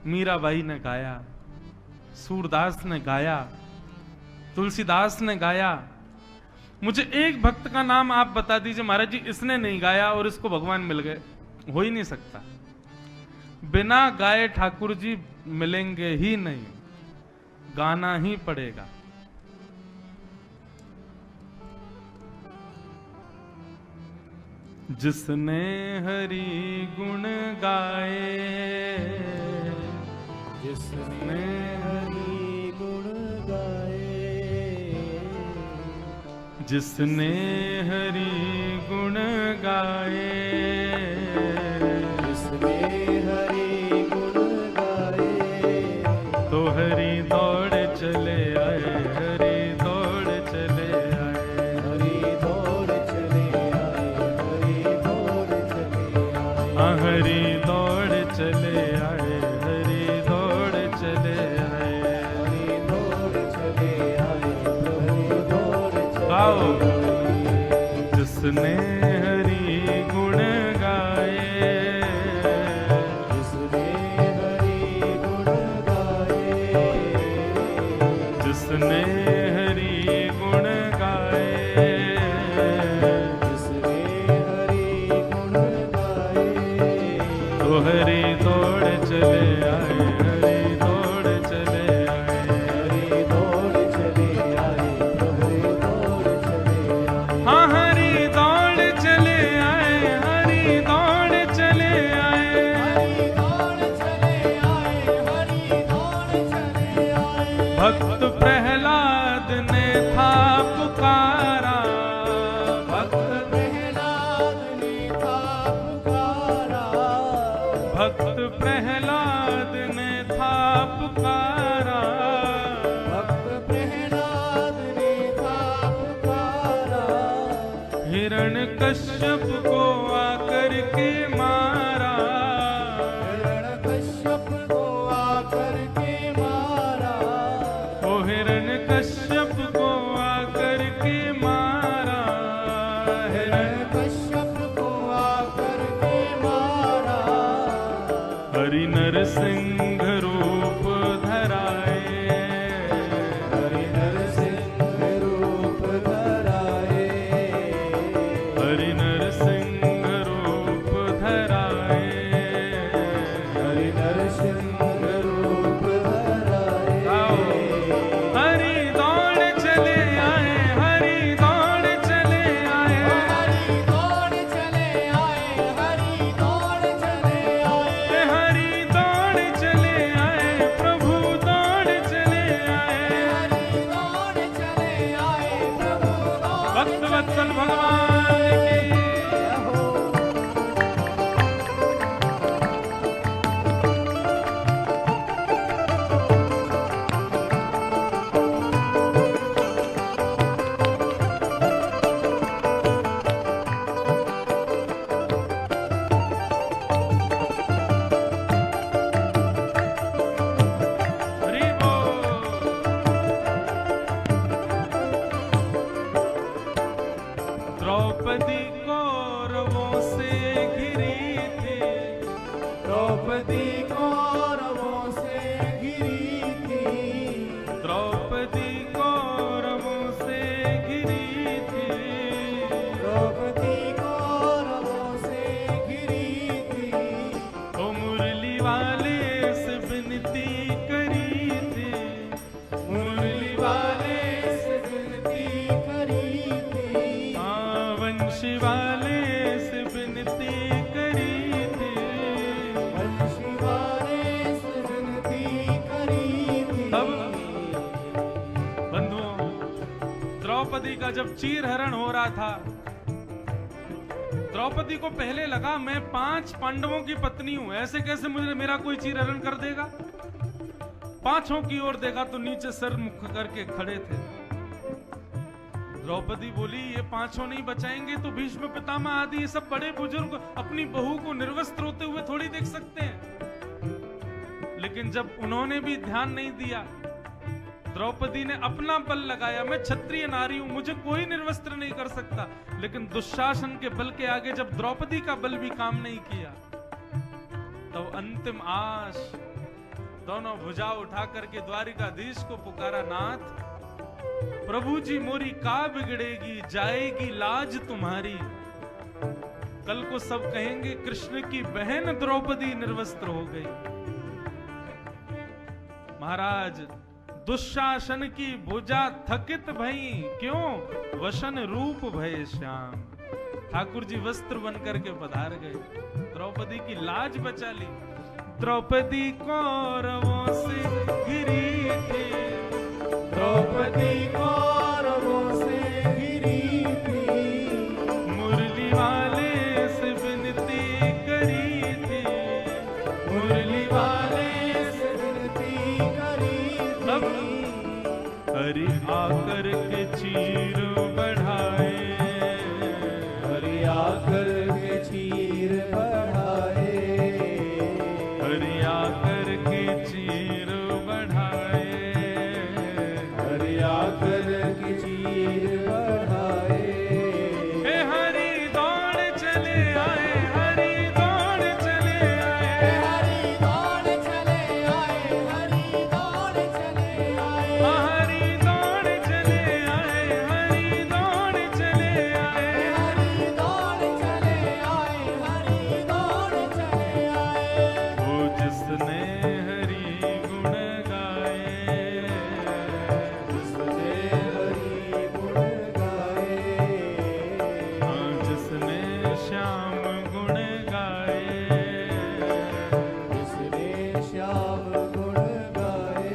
मीराबाई ने गाया, सूरदास ने गाया, तुलसीदास ने गाया। मुझे एक भक्त का नाम आप बता दीजिए महाराज जी, इसने नहीं गाया और इसको भगवान मिल गए। हो ही नहीं सकता। बिना गाए ठाकुर जी मिलेंगे ही नहीं, गाना ही पड़ेगा। जिसने हरि गुण गाए, जिसने हरि गुण गाए, जिसने हरि गुण गाए, जिसने हरि गुण गाए, तो हरि दौड़ चले आए, हरि दौड़ चले आए, हरि दौड़ चले आए, हरि दौड़ चले आए, हरि दौड़ चले आए, हरि दौड़ चले आए, हरि दौड़ चले आए, प्रभु दौड़ चले गाओ। आए। जिसने हरि गुण गाए, जिसने हरि गुण गाए, जिसने हरि गुण गाए, जिसने हरि गुण गाए, तो हरि दौड़ चले आए, हरि दौड़ चले आए, हरि दौड़ चले आए, प्रभु दौड़ चले आए। हाँ हरि दौड़ चले आए, हरि दौड़ चले आए, हरि दौड़ चले आए, हरि दौड़ चले आए। भक्त प्रहलाद ने था पुकारा, भक्त प्रहलाद ने था पुकारा, भक्त प्रहलाद ने था पुकारा, भक्त प्रहलाद ने था पुकारा। हिरण्यकश्यप को आकर के मारा, हिरण्यकश्यप को आकर के मारा, ओ हिरण्यकश्यप को आकर के मारा, हिरण्यकश्यप को आकर के मारा। हरि नरसिंह रूप धराए, हरि नरसिंह रूप धराए, हरि नरसिंह रूप धराए, हरि नरसिंह रूप धराए। आओ। हरि दौड़ चले आए, हरि दौड़ चले आए, हरि दौड़ चले आए, हरि दौड़ चले आए, हरि दौड़ चले आए, प्रभु दौड़ चले आए, हरि दौड़ चले आए, प्रभु दौड़ भक्त वत्सल भगवान की। हो। हरि बोल। द्रौपदी कौरवों से घिरी थी, द्रौपदी कौरवों से घिरी थी, द्रौपदी कौरवों से घिरी थी, द्रौपदी कौरवों से घिरी थी। ओ मुरली वाले से विनती करी थी, मुरली वाले से विनती करी थी, हाँ वंशी वाले से विनती करी थी। वंशी वाले से विनती करी थी। अब बंधुओं, द्रौपदी का जब चीरहरण हो रहा था, द्रौपदी को पहले लगा मैं 5 पांडवों की पत्नी हूं, ऐसे कैसे मुझे मेरा कोई चीरहरण कर देगा। पांचों की ओर देखा तो नीचे सर मुख करके खड़े थे। द्रौपदी बोली ये पांचों नहीं बचाएंगे तो भीष्म पितामह आदि ये सब बड़े बुजुर्ग अपनी बहू को निर्वस्त्र होते हुए थोड़ी देख सकते हैं। लेकिन जब उन्होंने भी ध्यान नहीं दिया, द्रौपदी ने अपना बल लगाया, मैं क्षत्रिय नारी हूं, मुझे कोई निर्वस्त्र नहीं कर सकता। लेकिन दुशासन के बल के आगे जब द्रौपदी का बल भी काम नहीं किया, तब अंतिम आश दोनों भुजा उठा करके द्वारिकाधीश को पुकारा, नाथ प्रभु जी मोरी का बिगड़ेगी, जाएगी लाज तुम्हारी। कल को सब कहेंगे कृष्ण की बहन द्रौपदी निर्वस्त्र हो गई। महाराज दुशासन की भुजा थकित भई, क्यों वसन रूप भय श्याम। ठाकुर जी वस्त्र बन करके पधार गए, द्रौपदी की लाज बचा ली। द्रौपदी कौरवों से घिरी थी, द्रौपदी कौरवों से घिरी थी, मुरली वाले से विनती करी थी, मुरली वाले से विनती करी थी। हरि आकर के चीर बढ़ाए, हरि आकर के चीर बढ़ाए, हरि आकर के चीर बढ़ाए, हरि आकर के चीर बढ़ाए। हे हरि दौड़ चले आए, हरि दौड़ चले आए, हरि दौड़ चले आए, हरि दौड़ चले आए, हरि दौड़ चले आए, हरि दौड़ चले आए, हरि दौड़ चले आए, हरि दौड़ चले आए। वो जिसने हरि गुण गाए, जिसने हरि गुण गाए, जिसने श्याम गुण गाए, जिसने श्याम गुण गाए।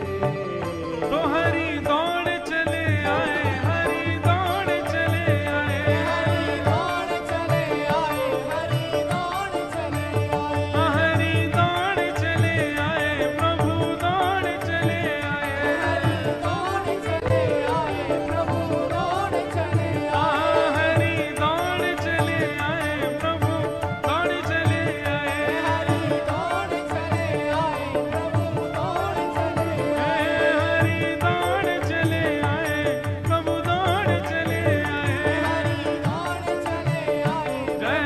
तो हरि दौड़ चले आए, हरि दौड़ चले आए, हरि दौड़ चले आए, हरि दौड़ चले आए, हरि दौड़ चले आए, प्रभु दौड़ चले आए, हरि दौड़ चले आए, प्रभु दौड़ चले आए, हरि दौड़ चले आए, प्रभु दौड़ चले आए, हरि दौड़ चले आए, प्रभु दौड़ चले आए, हरि दौड़ चले आए, प्रभु दौड़ चले आए। हरि दौड़ चले आए। जय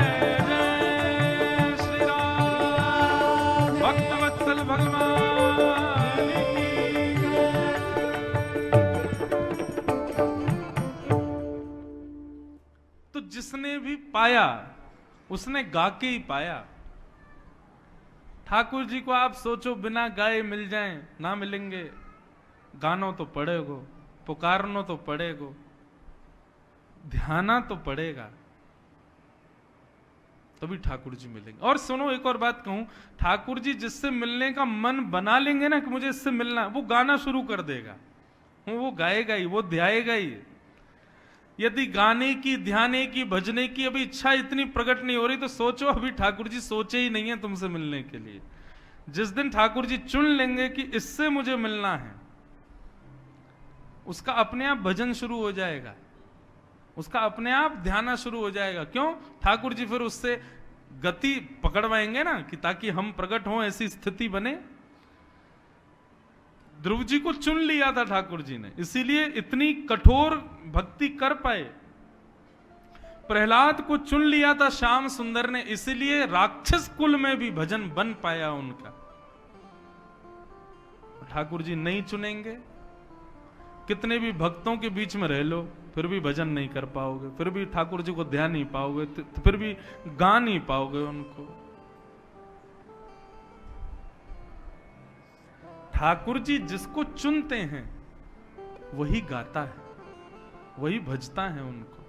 जय श्री राम, भक्तवत्सल भगवान की जय। तो जिसने भी पाया उसने गा के ही पाया। ठाकुर जी को आप सोचो बिना गाए मिल जाएं, ना मिलेंगे। गानो तो पड़ेगो, पुकारनो तो पड़ेगो, ध्याना तो पड़ेगा, तभी ठाकुर जी मिलेंगे। और सुनो एक और बात कहूं, ठाकुर जी जिससे मिलने का मन बना लेंगे ना कि मुझे इससे मिलना, वो गाना शुरू कर देगा, वो गाएगा ही, वो ध्याएगा ही। यदि गाने की, ध्याने की, भजने की अभी इच्छा इतनी प्रकट नहीं हो रही, तो सोचो अभी ठाकुर जी सोचे ही नहीं है तुमसे मिलने के लिए। जिस दिन ठाकुर जी चुन लेंगे कि इससे मुझे मिलना है, उसका अपने आप भजन शुरू हो जाएगा, उसका अपने आप ध्यान शुरू हो जाएगा। क्यों? ठाकुर जी फिर उससे गति पकड़वाएंगे ना, कि ताकि हम प्रकट हों, ऐसी स्थिति बने। ध्रुव जी को चुन लिया था ठाकुर जी ने, इसीलिए इतनी कठोर भक्ति कर पाए। प्रहलाद को चुन लिया था श्याम सुंदर ने, इसीलिए राक्षस कुल में भी भजन बन पाया उनका। ठाकुर जी नहीं चुनेंगे, कितने भी भक्तों के बीच में रह लो, फिर भी भजन नहीं कर पाओगे, फिर भी ठाकुर जी को ध्यान नहीं पाओगे, फिर भी गा नहीं पाओगे उनको। ठाकुर जी जिसको चुनते हैं वही गाता है, वही भजता है उनको।